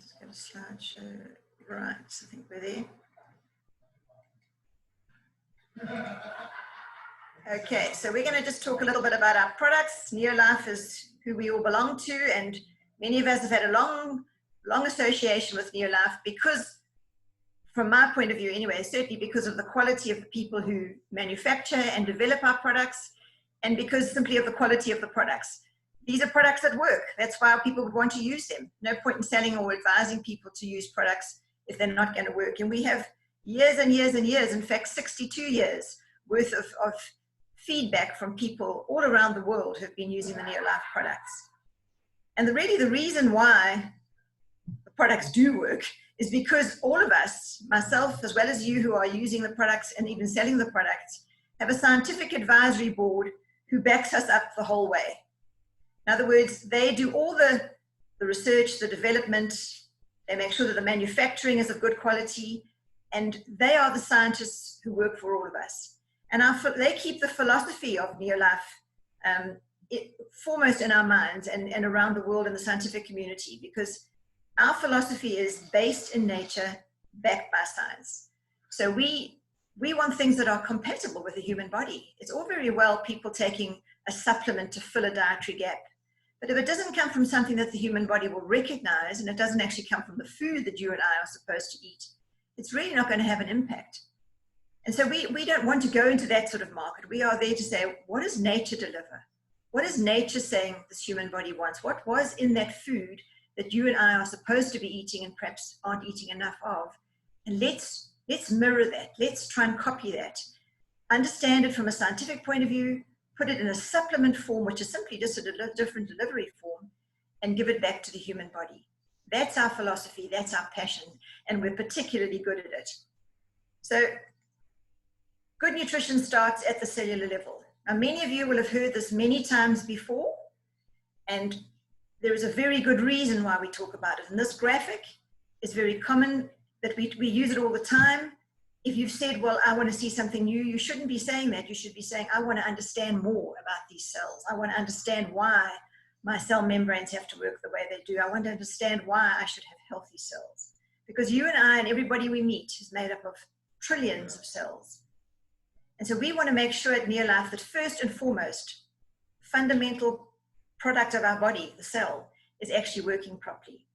Let's get a slideshow. Right, I think we're there. Okay, so we're going to just talk a little bit about our products. NEOLIFE is who we all belong to, and many of us have had a long association with NEOLIFE because, from my point of view anyway, certainly because of the quality of the people who manufacture and develop our products, and because simply of the quality of the products. These are products that work. That's why people would want to use them. No point in selling or advising people to use products if they're not going to work. And we have years and years and years, in fact, 62 years worth of feedback from people all around the world who have been using the NEOLIFE products. And really the reason why the products do work is because all of us, myself as well as you who are using the products and even selling the products, have a scientific advisory board who backs us up the whole way. In other words, they do all the research, the development, they make sure that the manufacturing is of good quality, and they are the scientists who work for all of us. And they keep the philosophy of NEOLIFE foremost in our minds and around the world in the scientific community, because our philosophy is based in nature, backed by science. So we want things that are compatible with the human body. It's all very well people taking a supplement to fill a dietary gap. But if it doesn't come from something that the human body will recognize, and it doesn't actually come from the food that you and I are supposed to eat, it's really not going to have an impact. And so we don't want to go into that sort of market. We are there to say, what does nature deliver? What is nature saying this human body wants? What was in that food that you and I are supposed to be eating and perhaps aren't eating enough of? And let's mirror that. Let's try and copy that. Understand it from a scientific point of view, put it in a supplement form, which is simply just a different delivery form, and give it back to the human body. That's our philosophy, that's our passion, and we're particularly good at it. So good nutrition starts at the cellular level. Now, many of you will have heard this many times before, and there is a very good reason why we talk about it. And this graphic is very common, that we use it all the time. If you've said, well, I want to see something new, you shouldn't be saying that. You should be saying, I want to understand more about these cells. I want to understand why my cell membranes have to work the way they do. I want to understand why I should have healthy cells. Because you and I and everybody we meet is made up of trillions of cells. And so we want to make sure at NEOLIFE that first and foremost, fundamental product of our body, the cell, is actually working properly.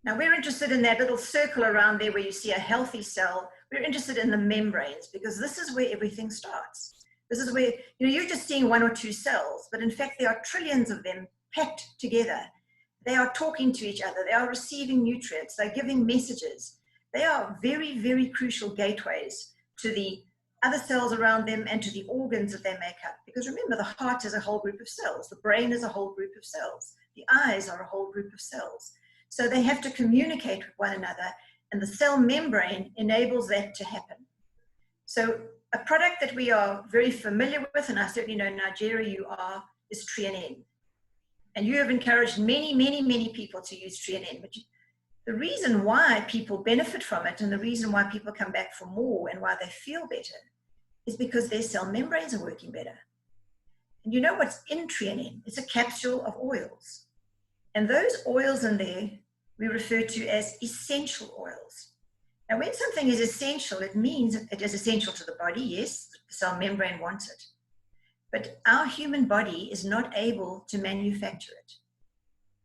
Now, we're interested in that little circle around there where you see a healthy cell. We're interested in the membranes, because this is where everything starts. This is where, you're just seeing one or two cells, but in fact, there are trillions of them packed together. They are talking to each other. They are receiving nutrients. They're giving messages. They are very, very crucial gateways to the other cells around them and to the organs that they make up. Because remember, the heart is a whole group of cells. The brain is a whole group of cells. The eyes are a whole group of cells. So they have to communicate with one another, and the cell membrane enables that to happen. So a product that we are very familiar with, and I certainly know in Nigeria you are, is TreaNN. And you have encouraged many, many, many people to use TreaNN. But the reason why people benefit from it, and the reason why people come back for more and why they feel better, is because their cell membranes are working better. And you know what's in TreaNN? It's a capsule of oils. And those oils in there, we refer to as essential oils. Now, when something is essential, it means it is essential to the body. Yes, the cell membrane wants it. But our human body is not able to manufacture it.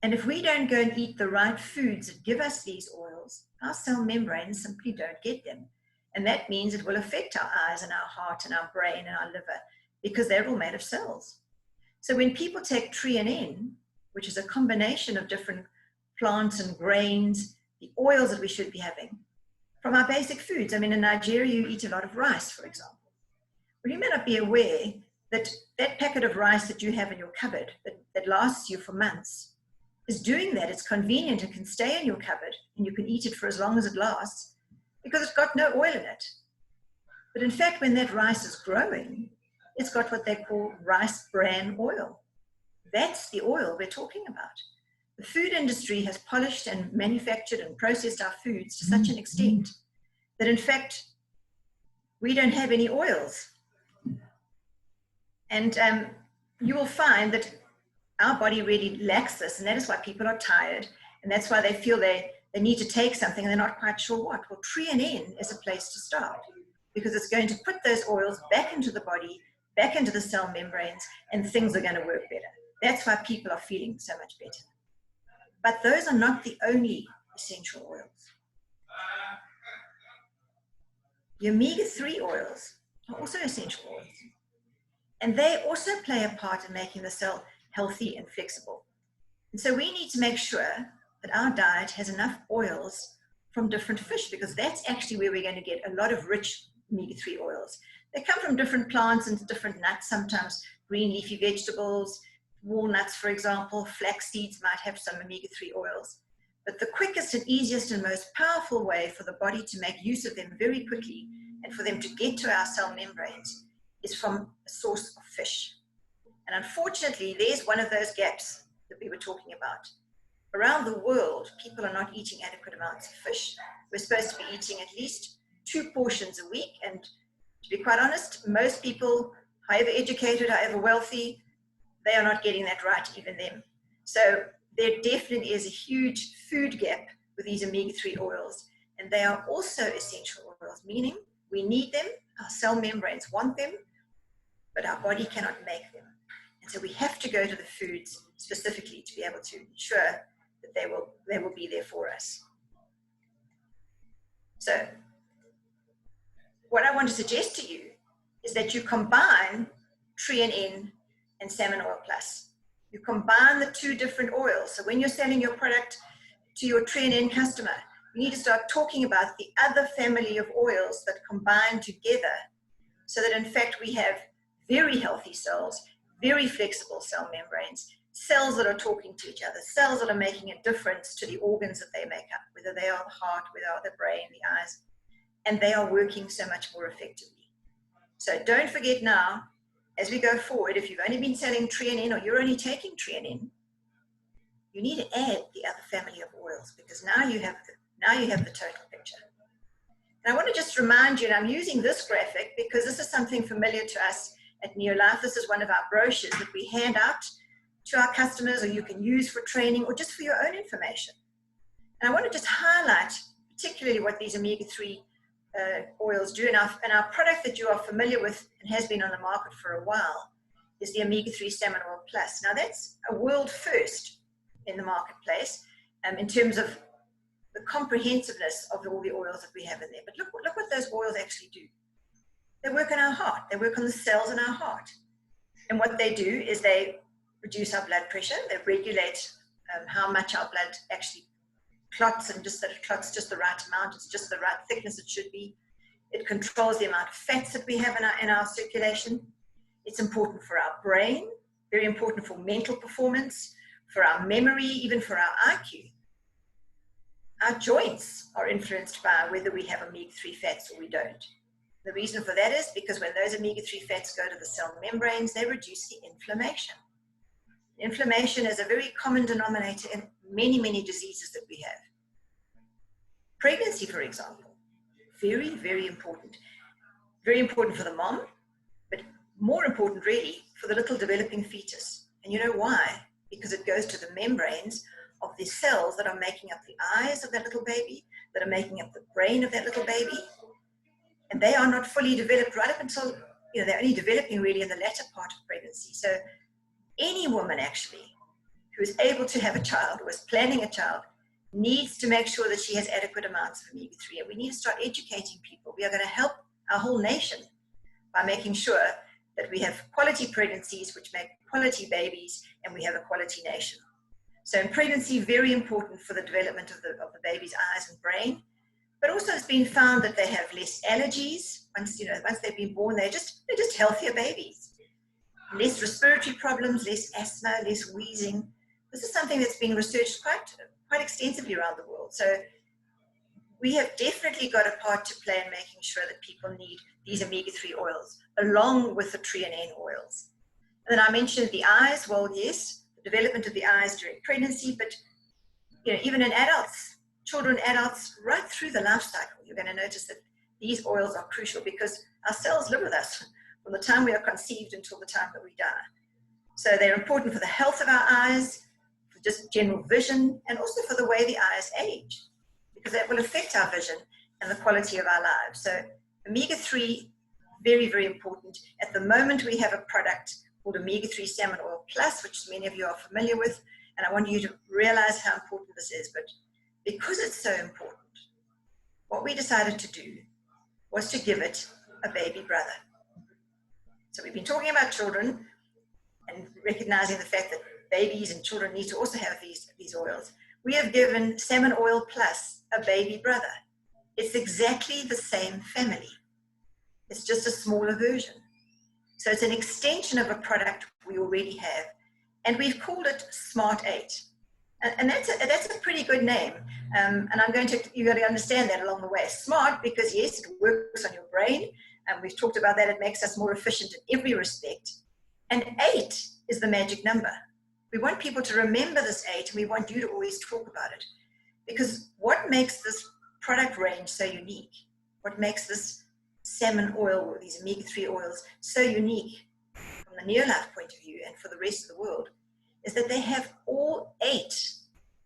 And if we don't go and eat the right foods that give us these oils, our cell membranes simply don't get them. And that means it will affect our eyes and our heart and our brain and our liver, because they're all made of cells. So when people take TreaNN, which is a combination of different plants and grains, the oils that we should be having, from our basic foods. I mean, in Nigeria, you eat a lot of rice, for example. Well, you may not be aware that that packet of rice that you have in your cupboard that lasts you for months is doing that. It's convenient and can stay in your cupboard, and you can eat it for as long as it lasts because it's got no oil in it. But in fact, when that rice is growing, it's got what they call rice bran oil. That's the oil we're talking about. The food industry has polished and manufactured and processed our foods to such an extent that, in fact, we don't have any oils. And you will find that our body really lacks this, and that is why people are tired, And that's why they feel they need to take something and they're not quite sure what. Well, TreaNN is a place to start because it's going to put those oils back into the body, back into the cell membranes, and things are going to work better. That's why people are feeling so much better. But those are not the only essential oils. The omega-3 oils are also essential oils. And they also play a part in making the cell healthy and flexible. And so we need to make sure that our diet has enough oils from different fish, because that's actually where we're going to get a lot of rich omega-3 oils. They come from different plants and different nuts, sometimes green leafy vegetables, walnuts, for example, flax seeds might have some omega-3 oils. But the quickest and easiest and most powerful way for the body to make use of them very quickly and for them to get to our cell membranes is from a source of fish. And unfortunately, there's one of those gaps that we were talking about. Around the world, people are not eating adequate amounts of fish. We're supposed to be eating at least 2 portions a week. And to be quite honest, most people, however educated, however wealthy, they are not getting that right, even them. So there definitely is a huge food gap with these omega-3 oils. And they are also essential oils, meaning we need them, our cell membranes want them, but our body cannot make them. And so we have to go to the foods specifically to be able to ensure that they will be there for us. So what I want to suggest to you is that you combine TreaNN and Salmon Oil Plus. You combine the 2 different oils. So when you're selling your product to your TreaNN customer, you need to start talking about the other family of oils that combine together so that in fact we have very healthy cells, very flexible cell membranes, cells that are talking to each other, cells that are making a difference to the organs that they make up, whether they are the heart, whether they are the brain, the eyes, and they are working so much more effectively. So don't forget now, as we go forward, if you've only been selling TreaNN or you're only taking TreaNN, you need to add the other family of oils because now you have the total picture. And I want to just remind you, and I'm using this graphic because this is something familiar to us at NEOLIFE. This is one of our brochures that we hand out to our customers, or you can use for training or just for your own information. And I want to just highlight particularly what these omega-3 oils do. And our product that you are familiar with and has been on the market for a while is the omega-3 Salmon Oil Plus. Now that's a world first in the marketplace in terms of the comprehensiveness of all the oils that we have in there. But look what those oils actually do. They work on our heart. They work on the cells in our heart. And what they do is they reduce our blood pressure. They regulate how much our blood actually clots, and just that it clots just the right amount. It's just the right thickness it should be. It controls the amount of fats that we have in our circulation. It's important for our brain, very important for mental performance, for our memory, even for our IQ. Our joints are influenced by whether we have omega-3 fats or we don't. The reason for that is because when those omega-3 fats go to the cell membranes, they reduce the inflammation. Inflammation is a very common denominator in many, many diseases that we have. Pregnancy, for example, very, very important. Very important for the mom, but more important really for the little developing fetus. And you know why? Because it goes to the membranes of the cells that are making up the eyes of that little baby, that are making up the brain of that little baby. And they are not fully developed right up until, they're only developing really in the latter part of pregnancy. So any woman actually who is able to have a child or is planning a child needs to make sure that she has adequate amounts of omega-3. And we need to start educating people. We are going to help our whole nation by making sure that we have quality pregnancies which make quality babies, and we have a quality nation. So in pregnancy, very important for the development of the baby's eyes and brain. But also it's been found that they have less allergies. Once they've been born, they're just healthier babies. Less respiratory problems, less asthma, less wheezing. This is something that's been researched quite extensively around the world. So we have definitely got a part to play in making sure that people need these omega-3 oils, along with the TreaNN oils. And then I mentioned the eyes. Well, yes, the development of the eyes during pregnancy, but even in adults, children, adults, right through the life cycle, you're going to notice that these oils are crucial because our cells live with us from the time we are conceived until the time that we die. So they're important for the health of our eyes, for just general vision, and also for the way the eyes age, because that will affect our vision and the quality of our lives. So omega-3, very, very important. At the moment, we have a product called omega-3 salmon oil plus, which many of you are familiar with, and I want you to realize how important this is. But because it's so important, what we decided to do was to give it a baby brother. So we've been talking about children and recognizing the fact that babies and children need to also have these oils. We have given salmon oil plus a baby brother. It's exactly the same family. It's just a smaller version. So it's an extension of a product we already have, and we've called it Smart 8. And that's a pretty good name. And you've got to understand that along the way. Smart, because yes, it works on your brain. And we've talked about that. It makes us more efficient in every respect. And 8 is the magic number. We want people to remember this 8, and we want you to always talk about it. Because what makes this product range so unique, what makes this salmon oil, or these omega-3 oils, so unique from the NEOLIFE point of view and for the rest of the world, is that they have all 8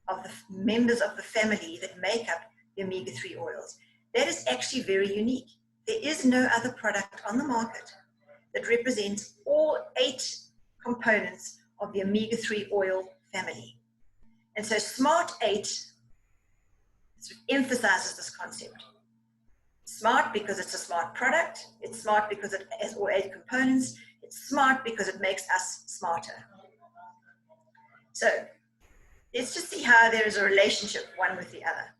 of the members of the family that make up the omega-3 oils. That is actually very unique. There is no other product on the market that represents all 8 components of the omega-3 oil family. And so Smart 8 sort of emphasizes this concept. Smart because it's a smart product. It's smart because it has all 8 components. It's smart because it makes us smarter. So let's just see how there is a relationship one with the other.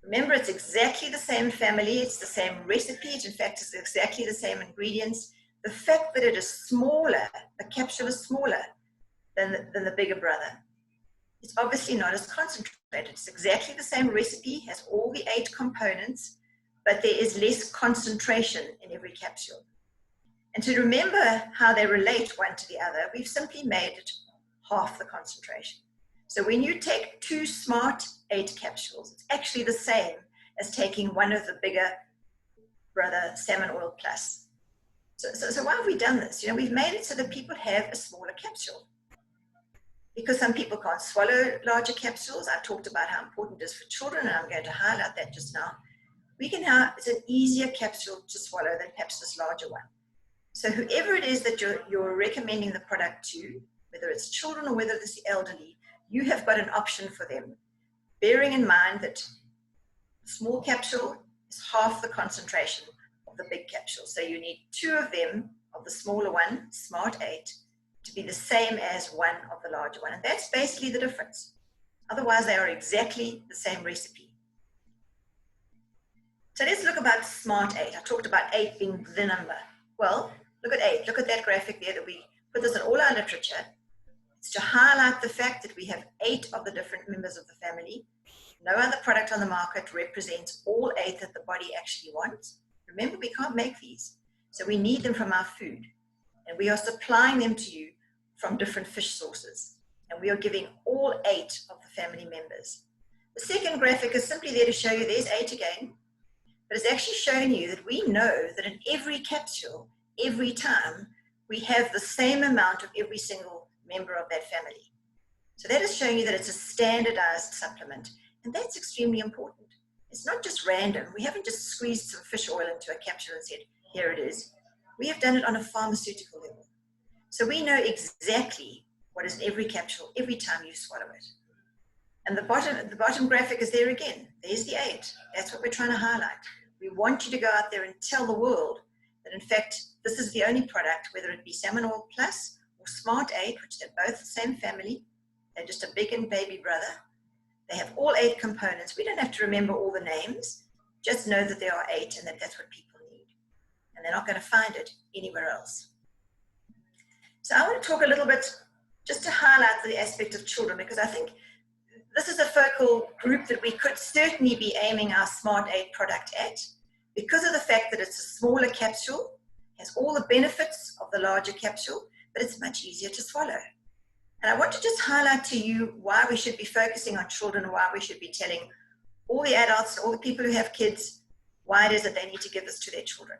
Remember, it's exactly the same family. It's the same recipe. In fact, it's exactly the same ingredients. The fact that it is smaller, the capsule is smaller than the bigger brother. It's obviously not as concentrated. It's exactly the same recipe, has all the 8 components, but there is less concentration in every capsule. And to remember how they relate one to the other, we've simply made it half the concentration. So when you take 2 Smart 8 capsules, it's actually the same as taking one of the bigger brother salmon oil plus. So why have we done this? We've made it so that people have a smaller capsule. Because some people can't swallow larger capsules. I talked about how important it is for children, and I'm going to highlight that just now. It's an easier capsule to swallow than perhaps this larger one. So whoever it is that you're recommending the product to, whether it's children or whether it's the elderly, you have got an option for them, bearing in mind that small capsule is half the concentration of the big capsule. So you need 2 of them, of the smaller one, Smart 8, to be the same as one of the larger one. And that's basically the difference. Otherwise, they are exactly the same recipe. So let's look about Smart 8. I talked about 8 being the number. Well, look at 8. Look at that graphic there that we put this in all our literature. It's to highlight the fact that we have 8 of the different members of the family. No other product on the market represents all 8 that the body actually wants. Remember, we can't make these. So we need them from our food. And we are supplying them to you from different fish sources. And we are giving all 8 of the family members. The second graphic is simply there to show you there's 8 again. But it's actually showing you that we know that in every capsule, every time, we have the same amount of every single member of that family. So that is showing you that it's a standardized supplement. And that's extremely important. It's not just random. We haven't just squeezed some fish oil into a capsule and said, here it is. We have done it on a pharmaceutical level. So we know exactly what is in every capsule every time you swallow it. And the bottom graphic is there again. There's the 8. That's what we're trying to highlight. We want you to go out there and tell the world that, in fact, this is the only product, whether it be Salmon Oil Plus or Smart 8, which they're both the same family. They're just a big and baby brother. They have all 8 components. We don't have to remember all the names. Just know that there are 8 and that that's what people need. And they're not going to find it anywhere else. So I want to talk a little bit just to highlight the aspect of children, because I think this is a focal group that we could certainly be aiming our Smart 8 product at, because of the fact that it's a smaller capsule, has all the benefits of the larger capsule, but it's much easier to swallow. And I want to just highlight to you why we should be focusing on children, and why we should be telling all the adults, all the people who have kids, why it is that they need to give this to their children.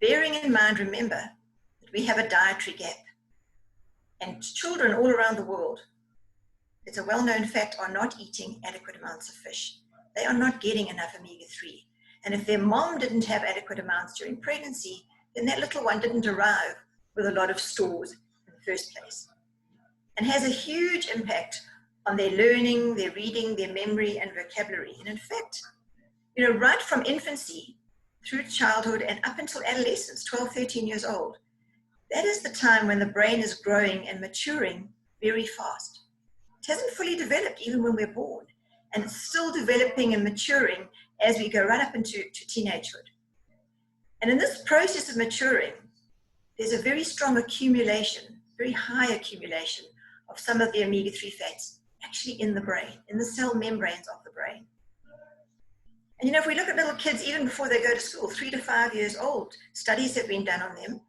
Bearing in mind, remember, that we have a dietary gap. And children all around the world it's a well-known fact, are not eating adequate amounts of fish. They are not getting enough omega-3. And if their mom didn't have adequate amounts during pregnancy, then that little one didn't arrive with a lot of stores in the first place. And has a huge impact on their learning, their reading, their memory, and vocabulary. And in fact, right from infancy through childhood and up until adolescence, 12, 13 years old, that is the time when the brain is growing and maturing very fast. It hasn't fully developed even when we're born, and it's still developing and maturing as we go right up into teenagehood. And in this process of maturing, there's a very strong accumulation, very high accumulation of some of the omega-3 fats actually in the brain, in the cell membranes of the brain. And if we look at little kids, even before they go to school, 3 to 5 years old, studies have been done on them,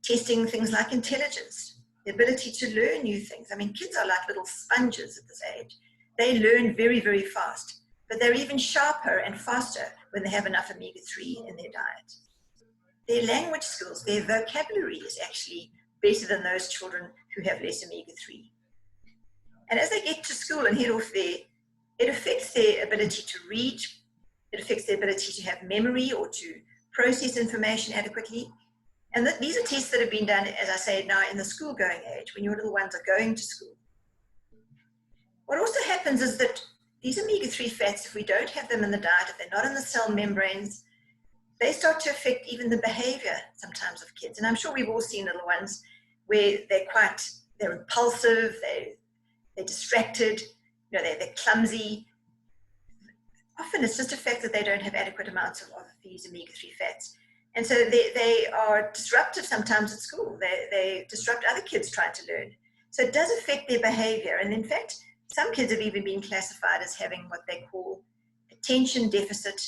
testing things like intelligence, the ability to learn new things. I mean, kids are like little sponges at this age. They learn very, very fast, but they're even sharper and faster when they have enough omega-3 in their diet. Their language skills, their vocabulary is actually better than those children who have less omega-3. And as they get to school and head off there, it affects their ability to read, it affects their ability to have memory or to process information adequately. And these are tests that have been done, as I say now, in the school-going age, when your little ones are going to school. What also happens is that these omega-3 fats, if we don't have them in the diet, if they're not in the cell membranes, they start to affect even the behavior sometimes of kids. And I'm sure we've all seen little ones where they're impulsive, they're distracted, they're clumsy. Often it's just a fact that they don't have adequate amounts of these omega-3 fats. And so they are disruptive sometimes at school. They disrupt other kids trying to learn. So it does affect their behavior. And in fact, some kids have even been classified as having what they call attention deficit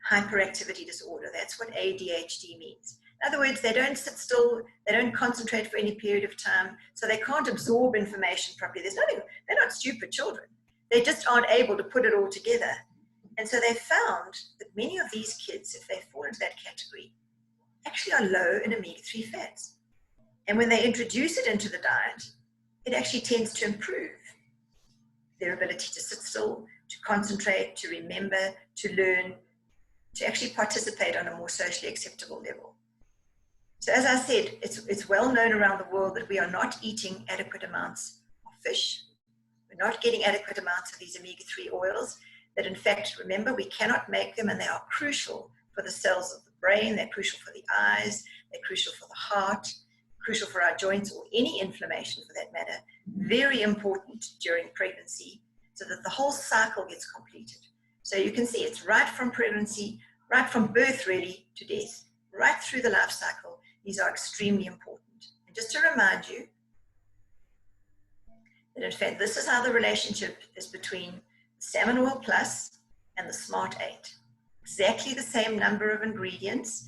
hyperactivity disorder. That's what ADHD means. In other words, they don't sit still, they don't concentrate for any period of time, so they can't absorb information properly. They're not stupid children. They just aren't able to put it all together. And so they found that many of these kids, if they fall into that category, actually are low in omega-3 fats. And when they introduce it into the diet, it actually tends to improve their ability to sit still, to concentrate, to remember, to learn, to actually participate on a more socially acceptable level. So as I said, it's well known around the world that we are not eating adequate amounts of fish. We're not getting adequate amounts of these omega-3 oils that, in fact, remember, we cannot make them, and they are crucial for the cells of the brain. They're crucial for the eyes. They're crucial for the heart, crucial for our joints or any inflammation for that matter. Very important during pregnancy so that the whole cycle gets completed. So you can see it's right from pregnancy, right from birth really to death, right through the life cycle. These are extremely important. And just to remind you that in fact, this is how the relationship is between Salmon Oil Plus and the Smart 8. Exactly the same number of ingredients,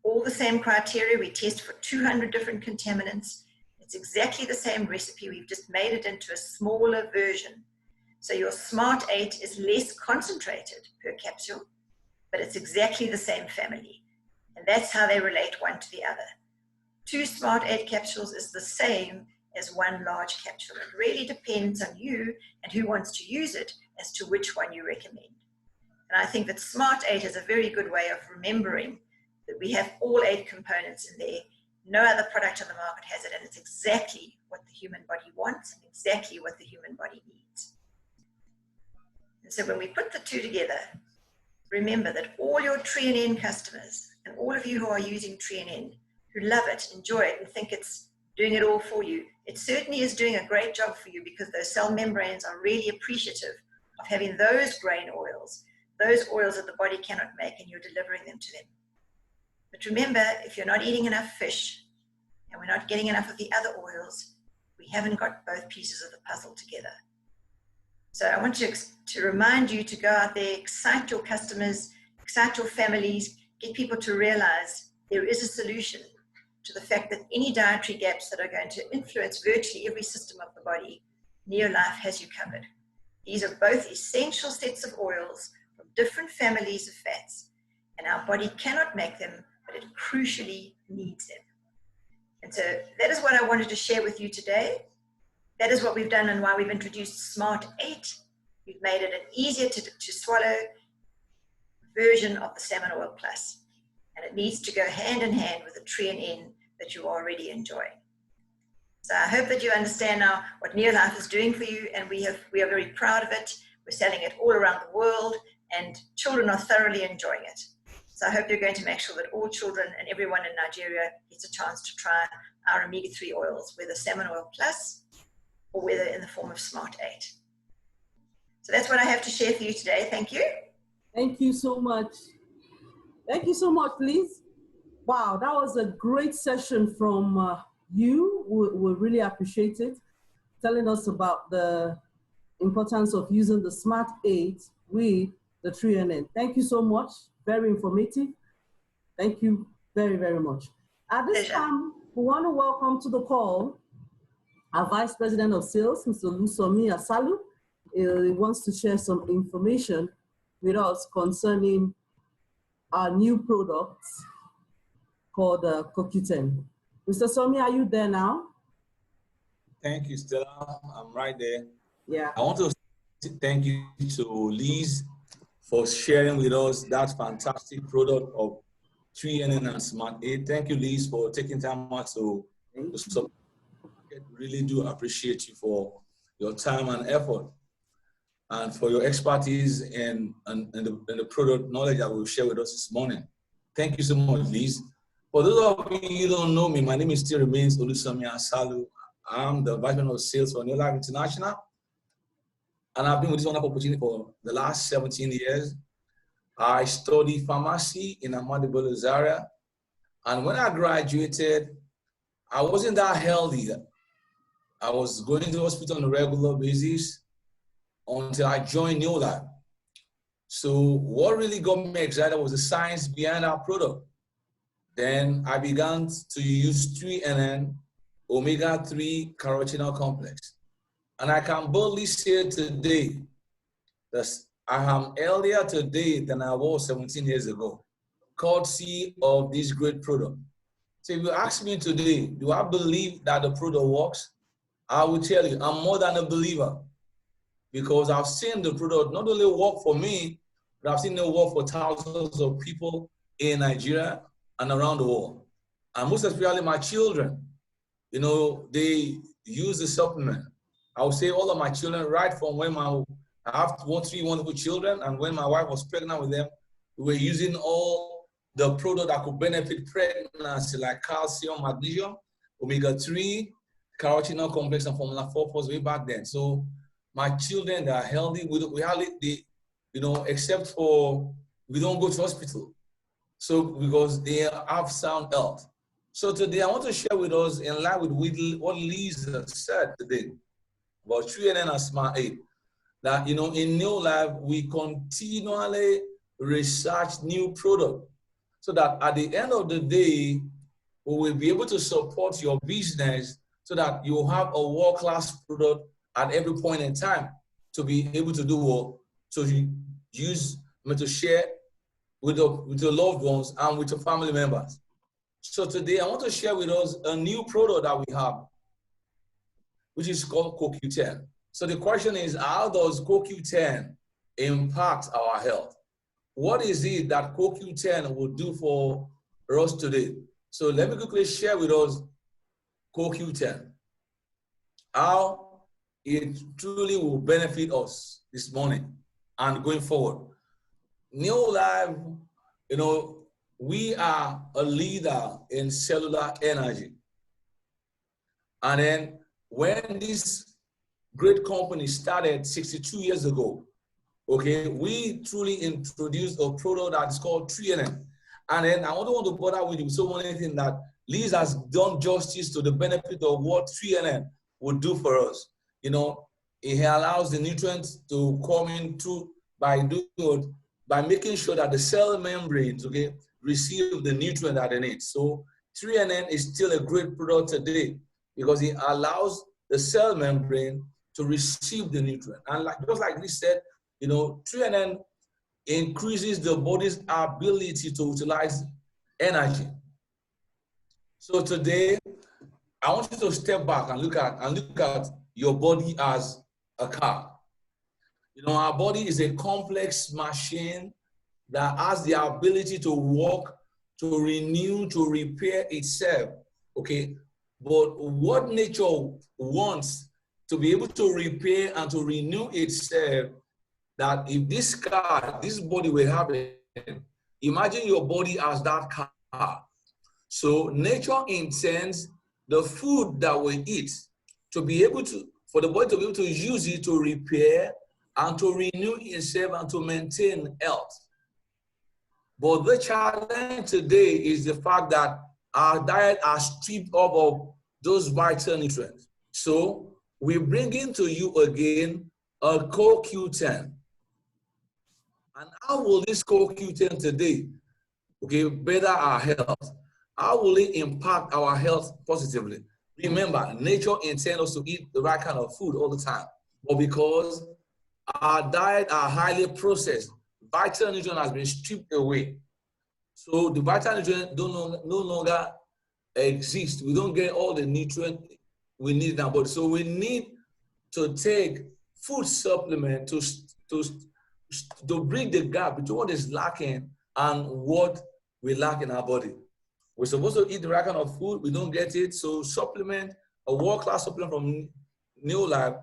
all the same criteria. We test for 200 different contaminants. It's exactly the same recipe. We've just made it into a smaller version. So your Smart 8 is less concentrated per capsule, but it's exactly the same family. And that's how they relate one to the other. 2 Smart 8 capsules is the same as 1 large capsule. It really depends on you and who wants to use it as to which one you recommend. And I think that Smart 8 is a very good way of remembering that we have all 8 components in there. No other product on the market has it, and it's exactly what the human body wants and exactly what the human body needs. And so when we put the two together, remember that all your Tree and N customers and all of you who are using Tree and N, who love it, enjoy it, and think it's doing it all for you, it certainly is doing a great job for you because those cell membranes are really appreciative of having those grain oils, those oils that the body cannot make, and you're delivering them to them. But remember, if you're not eating enough fish and we're not getting enough of the other oils, we haven't got both pieces of the puzzle together. So I want to remind you to go out there, excite your customers, excite your families, get people to realize there is a solution to the fact that any dietary gaps that are going to influence virtually every system of the body, NEOLIFE has you covered. These are both essential sets of oils from different families of fats, and our body cannot make them, but it crucially needs them. And so that is what I wanted to share with you today. that is what we've done and why we've introduced Smart 8. We've made it an easier to swallow version of the Salmon Oil Plus. And it needs to go hand in hand with the TreeNN that you are already enjoying. So I hope that you understand now what NEOLIFE is doing for you, and we are very proud of it. We're selling it all around the world, and children are thoroughly enjoying it. So I hope you're going to make sure that all children and everyone in Nigeria gets a chance to try our omega-3 oils, whether Salmon Oil Plus or whether in the form of Smart 8. So that's what I have to share for you today. Thank you. Thank you so much. Thank you so much, Liz. Wow, that was a great session from you. We really appreciate it. Telling us about the importance of using the Smart 8 with the TreeNN. Thank you so much. Very informative. Thank you very, very much. At this time, we want to welcome to the call our Vice President of Sales, Mr. Olusomi Asalu. He wants to share some information with us concerning our new products called CoQ10. Mr. Somi, are you there now? Thank you, Stella. I'm right there. Yeah. I want to thank you to Liz for sharing with us that fantastic product of TreeNN and Smart 8. Thank you, Liz, for taking time out to support. I really do appreciate you for your time and effort and for your expertise in the product knowledge that will share with us this morning. Thank you so much, Liz. For those of you who don't know me, my name still remains Olusomi Asalu. I'm the Vice President of Sales for NEOLIFE International. And I've been with this wonderful opportunity for the last 17 years. I studied pharmacy in Ahmadu Bello Zaria. And when I graduated, I wasn't that healthy. I was going to the hospital on a regular basis until I joined NEOLIFE. So what really got me excited was the science behind our product. Then I began to use TreeNN omega-3 carotenoid complex. And I can boldly say today that I am healthier today than I was 17 years ago, courtesy of this great product. So if you ask me today, do I believe that the product works? I will tell you, I'm more than a believer, because I've seen the product not only work for me, but I've seen it work for thousands of people in Nigeria and around the world. And most especially my children, you know, they use the supplement. I would say all of my children, right from when I have three wonderful children, and when my wife was pregnant with them, we were using all the product that could benefit pregnancy, like calcium, magnesium, omega-3, carotenoid complex, and formula 4 way back then. So my children, they are healthy. We hardly, you know, except for we don't go to hospital. So because they have sound health. So today I want to share with us, in line with what Lisa said today about TreeNN and Smart 8, that, you know, in NEOLIFE, we continually research new product so that at the end of the day, we will be able to support your business so that you have a world-class product at every point in time to be able to do what? To use, to share with your loved ones and with your family members. So today I want to share with us a new product that we have, which is called CoQ10. So the question is, how does CoQ10 impact our health? What is it that CoQ10 will do for us today? So let me quickly share with us CoQ10, how it truly will benefit us this morning and going forward. NEOLIFE, you know, we are a leader in cellular energy. And then when this great company started 62 years ago, okay, we truly introduced a product that is called TreeNN. And then I don't want to bother with you so many things that Liz has done justice to the benefit of what TreeNN would do for us. You know, it allows the nutrients to come in through by making sure that the cell membranes, okay, receive the nutrient that they need. So TreeNN is still a great product today because it allows the cell membrane to receive the nutrient. And just like we said, you know, TreeNN increases the body's ability to utilize energy. So today, I want you to step back and look at your body as a car. You know, our body is a complex machine that has the ability to work, to renew, to repair itself, okay? But what nature wants to be able to repair and to renew itself, that if this car, this body will have it, imagine your body as that car. So nature intends the food that we eat to be able to, for the body to be able to use it to repair and to renew itself and to maintain health. But the challenge today is the fact that our diet has stripped up of those vital nutrients. So we bring into you again a CoQ10. And how will this CoQ10 today, okay, better our health? How will it impact our health positively? Remember, nature intends us to eat the right kind of food all the time. But because our diet are highly processed, vital nutrient has been stripped away. So the vital nutrient no longer exist. We don't get all the nutrient we need in our body. So we need to take food supplement to bridge the gap between what is lacking and what we lack in our body. We're supposed to eat the right kind of food. We don't get it. So supplement, a world-class supplement from NEOLIFE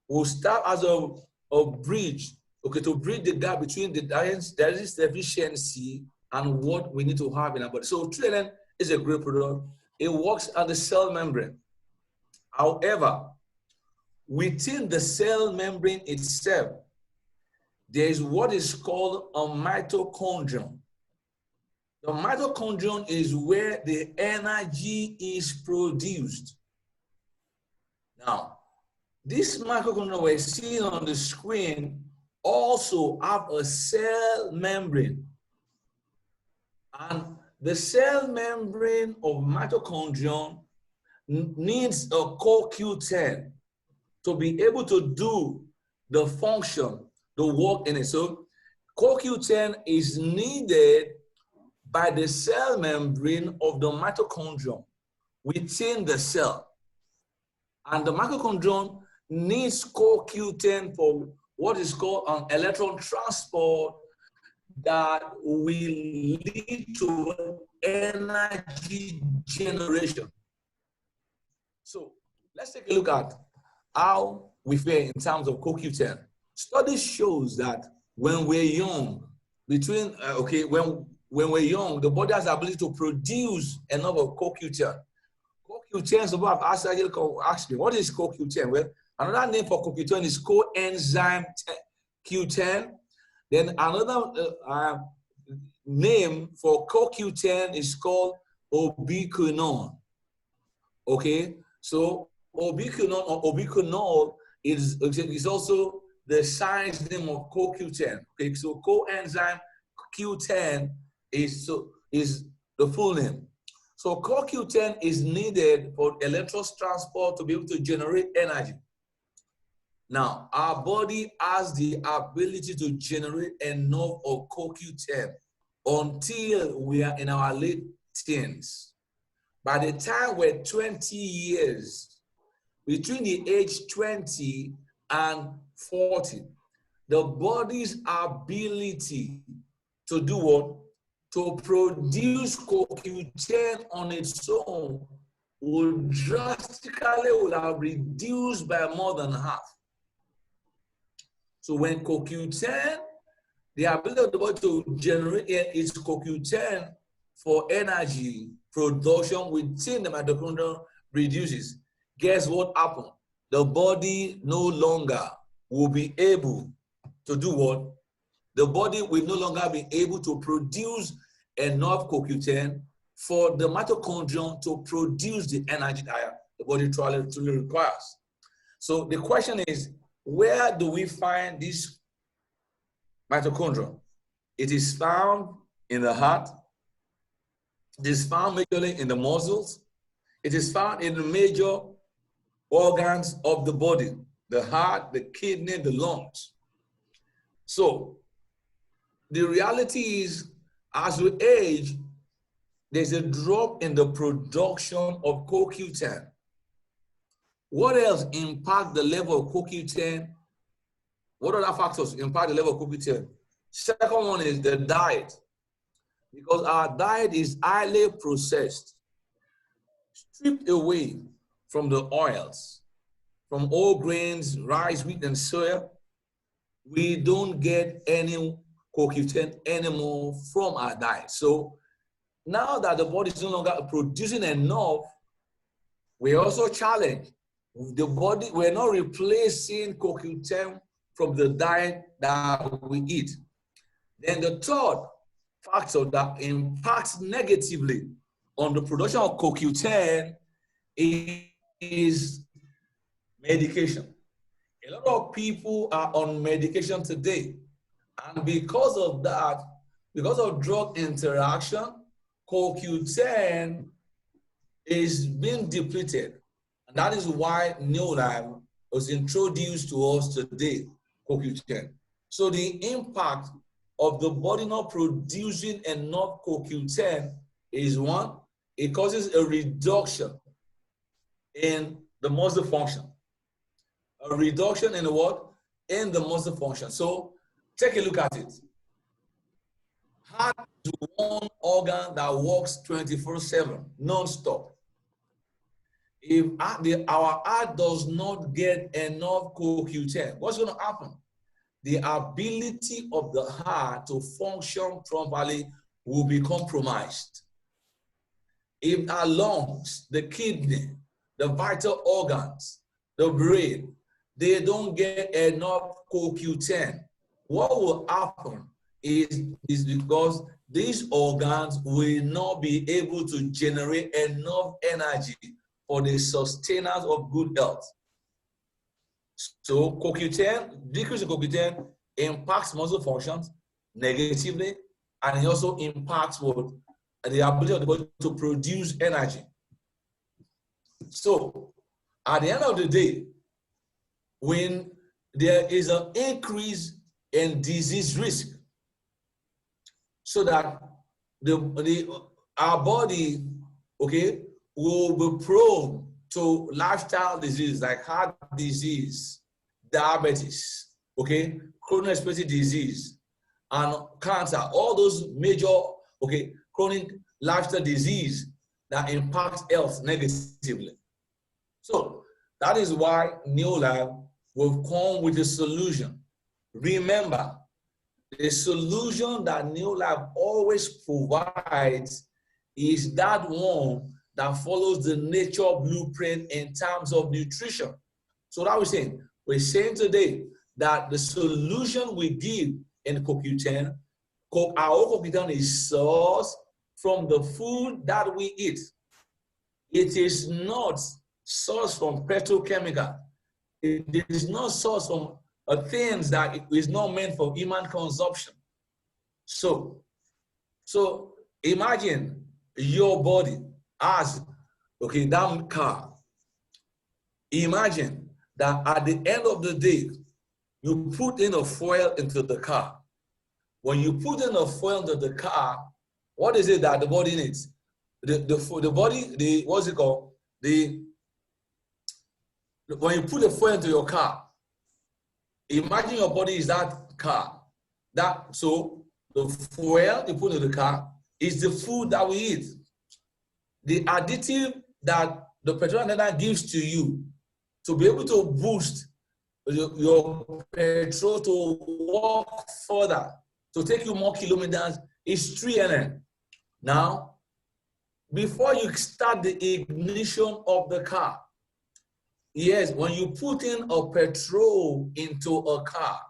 will start as a bridge, okay, to bridge the gap between the diet deficiency and what we need to have in our body. So tuna is a great product. It works on the cell membrane. However, within the cell membrane itself, there is what is called a mitochondrion. The mitochondrion is where the energy is produced. Now, this mitochondrion we're seeing on the screen also have a cell membrane. And the cell membrane of mitochondrion needs a CoQ10 to be able to do the function, the work in it. So CoQ10 is needed by the cell membrane of the mitochondrion within the cell. And the mitochondrion needs CoQ10 for what is called an electron transport that will lead to energy generation. So let's take a look at how we fare in terms of CoQ10. Study shows that when we're young, when we're young, the body has the ability to produce enough of CoQ10. CoQ10, so I've asked me, what is CoQ10? Well, another name for CoQ10 is coenzyme Q10. Then another name for CoQ10 is called ubiquinone. Okay, so ubiquinone or ubiquinol is also the science name of CoQ10. Okay, so coenzyme Q10 is the full name. So CoQ10 is needed for electron transport to be able to generate energy. Now, our body has the ability to generate enough of CoQ10 until we are in our late teens. By the time we're 20 years, between the age 20 and 40, the body's ability to do what? To produce CoQ10 on its own will have reduced by more than half. So when CoQ10, the ability of the body to generate its CoQ10 for energy production within the mitochondria reduces, guess what happened? The body no longer will be able to do what? The body will no longer be able to produce enough CoQ10 for the mitochondrion to produce the energy that the body truly requires. So the question is, where do we find this mitochondrion? It is found in the heart. It is found majorly in the muscles. It is found in the major organs of the body, the heart, the kidney, the lungs. So the reality is, as we age, there's a drop in the production of CoQ10. What else impact the level of CoQ10? What other factors impact the level of CoQ10? Second one is the diet. Because our diet is highly processed, stripped away from the oils, from whole grains, rice, wheat, and soya. We don't get any CoQ10 anymore from our diet. So now that the body is no longer producing enough, we're also challenged. The body, we're not replacing CoQ10 from the diet that we eat. Then the third factor that impacts negatively on the production of CoQ10 is medication. A lot of people are on medication today, and because of that, because of drug interaction, CoQ10 is being depleted. And that is why NEOLIFE was introduced to us today, CoQ10. So the impact of the body not producing enough CoQ10 is one, it causes a reduction in the muscle function. A reduction in the what? In the muscle function. So take a look at it. Heart is one organ that works 24/7, non-stop. If our heart does not get enough CoQ10, what's going to happen? The ability of the heart to function properly will be compromised. If our lungs, the kidney, the vital organs, the brain, they don't get enough CoQ10, what will happen is because these organs will not be able to generate enough energy for the sustenance of good health. So CoQ10, decrease in CoQ10 impacts muscle functions negatively, and it also impacts what? The ability of the body to produce energy. So at the end of the day, when there is an increase in disease risk, so that our body, okay, will be prone to lifestyle disease like heart disease, diabetes, okay, chronic respiratory disease, and cancer, all those major, okay, chronic lifestyle disease that impact health negatively. So that is why NEOLIFE will come with a solution. Remember, the solution that NEOLIFE always provides is that one that follows the nature blueprint in terms of nutrition. So that we're saying today that the solution we give in CoQ10, our CoQ10 is sourced from the food that we eat. It is not sourced from petrochemical. It is not sourced from things that is not meant for human consumption. So imagine your body as, okay, that car. Imagine that at the end of the day, you put in a fuel into the car. When you put in a fuel into the car, what is it that the body needs? The body, what's it called? When you put the fuel into your car, imagine your body is that car. So the fuel you put in the car is the food that we eat. The additive that the petrol attendant gives to you to be able to boost your petrol to walk further, to take you more kilometers, is 3 NN. Now, before you start the ignition of the car, yes, when you put in a petrol into a car,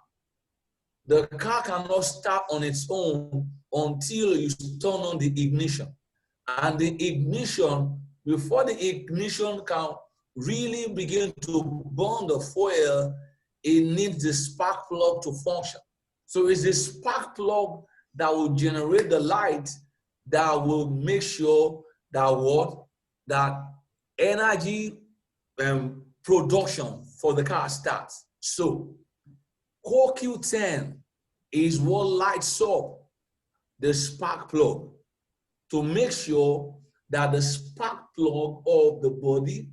the car cannot start on its own until you turn on the ignition. And the ignition, before the ignition can really begin to burn the fuel, it needs the spark plug to function. So it's the spark plug that will generate the light that will make sure that energy production for the car starts. So CoQ10 is what lights up the spark plug to make sure that the spark plug of the body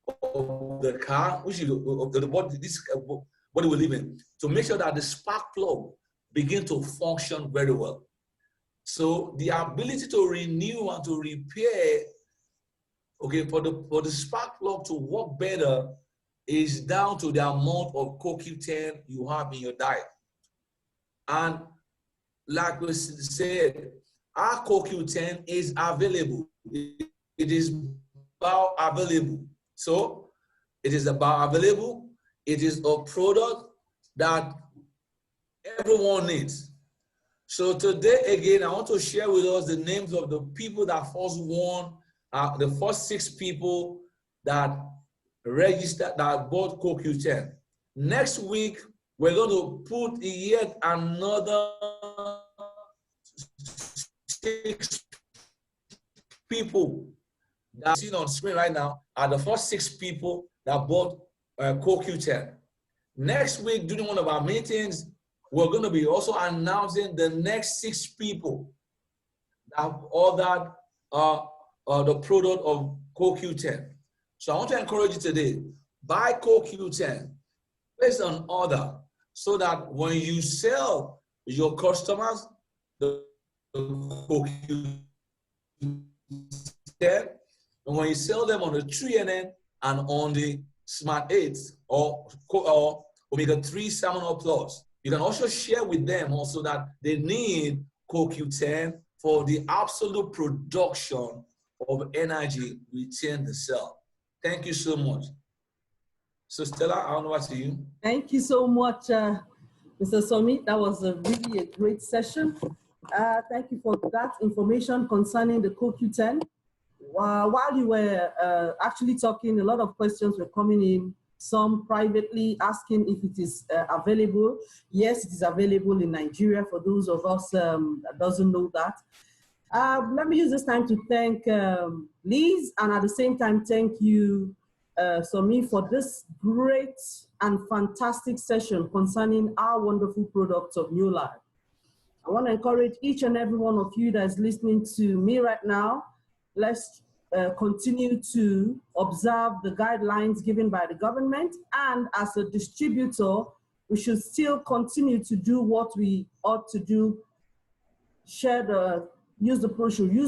of the car, which is of the body, this body we live in, to make sure that the spark plug begin to function very well. So the ability to renew and to repair, okay, for the spark plug to work better is down to the amount of CoQ10 you have in your diet. And like we said, our CoQ10 is available. It is bioavailable. So it is bioavailable. It is a product that everyone needs. So today, again, I want to share with us the names of the people that first won, the first 6 people that registered, that bought CoQ10. Next week, we're going to put yet another 6 people that are seen on screen right now are the first 6 people that bought CoQ10. Next week, during one of our meetings, we're going to be also announcing the next 6 people that ordered the product of CoQ10. So I want to encourage you today, buy CoQ10 based on order, so that when you sell your customers the CoQ10, and when you sell them on the 3NN and on the Smart 8 or Omega-3 Salmon or Plus, you can also share with them also that they need CoQ10 for the absolute production of energy within the cell. Thank you so much. So Stella, I don't know what to you. Thank you so much, Mr. Somi. That was really a great session. Thank you for that information concerning the CoQ10. While you were actually talking, a lot of questions were coming in, some privately asking if it is available. Yes, it is available in Nigeria for those of us that doesn't know that. Let me use this time to thank Liz, and at the same time thank you, Somi, for this great and fantastic session concerning our wonderful products of NEOLIFE. I want to encourage each and every one of you that is listening to me right now. Let's continue to observe the guidelines given by the government, and as a distributor, we should still continue to do what we ought to do. Use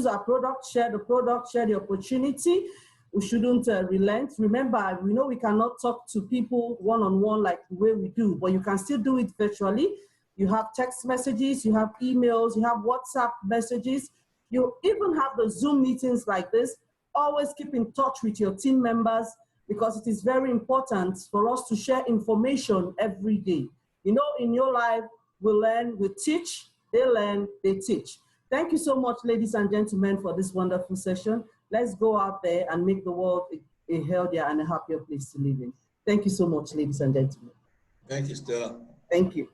our product, share the opportunity. We shouldn't relent. Remember, we know we cannot talk to people one-on-one like the way we do, but you can still do it virtually. You have text messages, you have emails, you have WhatsApp messages. You even have the Zoom meetings like this. Always keep in touch with your team members, because it is very important for us to share information every day. You know, in your life, we learn, we teach, they learn, they teach. Thank you so much, ladies and gentlemen, for this wonderful session. Let's go out there and make the world a healthier and a happier place to live in. Thank you so much, ladies and gentlemen. Thank you, Stella. Thank you.